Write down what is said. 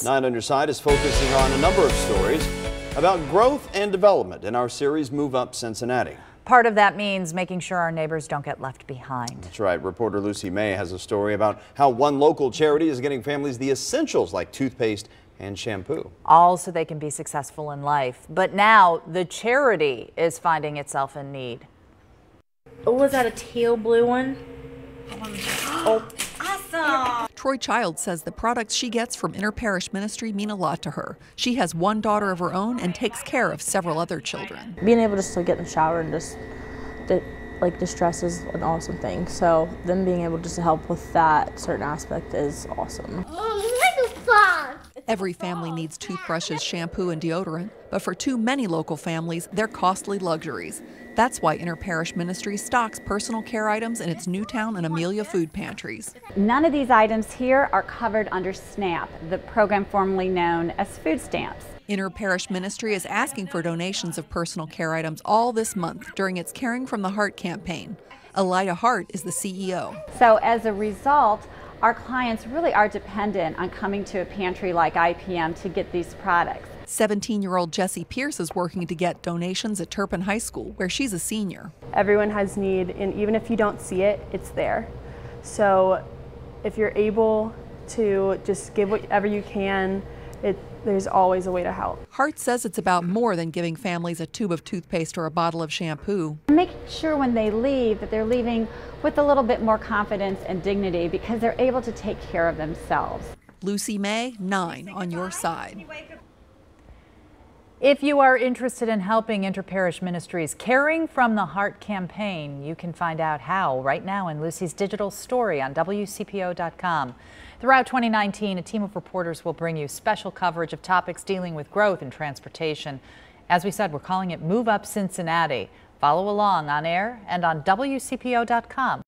9 on Your Side is focusing on a number of stories about growth and development in our series Move Up Cincinnati. Part of that means making sure our neighbors don't get left behind. That's right. Reporter Lucy May has a story about how one local charity is getting families the essentials like toothpaste and shampoo. All so they can be successful in life. But now the charity is finding itself in need. Oh, was that a teal blue one? Oh, awesome! Troy Child says the products she gets from Parish Ministry mean a lot to her. She has one daughter of her own and takes care of several other children. Being able just to get in the shower and just like distress is an awesome thing. So them being able just to help with that certain aspect is awesome. Every family needs toothbrushes, shampoo, and deodorant, but for too many local families, they're costly luxuries. That's why Parish Ministry stocks personal care items in its Newtown and Amelia food pantries. None of these items here are covered under SNAP, the program formerly known as food stamps. Parish Ministry is asking for donations of personal care items all this month during its Caring from the Heart campaign. Elida Hart is the CEO. So as a result, our clients really are dependent on coming to a pantry like IPM to get these products. 17-year-old Jessie Pierce is working to get donations at Turpin High School, where she's a senior. Everyone has need, and even if you don't see it, it's there. So if you're able to just give whatever you can, there's always a way to help. Hart says it's about more than giving families a tube of toothpaste or a bottle of shampoo. Make sure when they leave that they're leaving with a little bit more confidence and dignity because they're able to take care of themselves. Lucy May, 9 on Your Side. If you are interested in helping Parish Ministries' Caring from the Heart campaign, you can find out how right now in Lucy's digital story on WCPO.com. Throughout 2019, a team of reporters will bring you special coverage of topics dealing with growth and transportation. As we said, we're calling it Move Up Cincinnati. Follow along on air and on WCPO.com.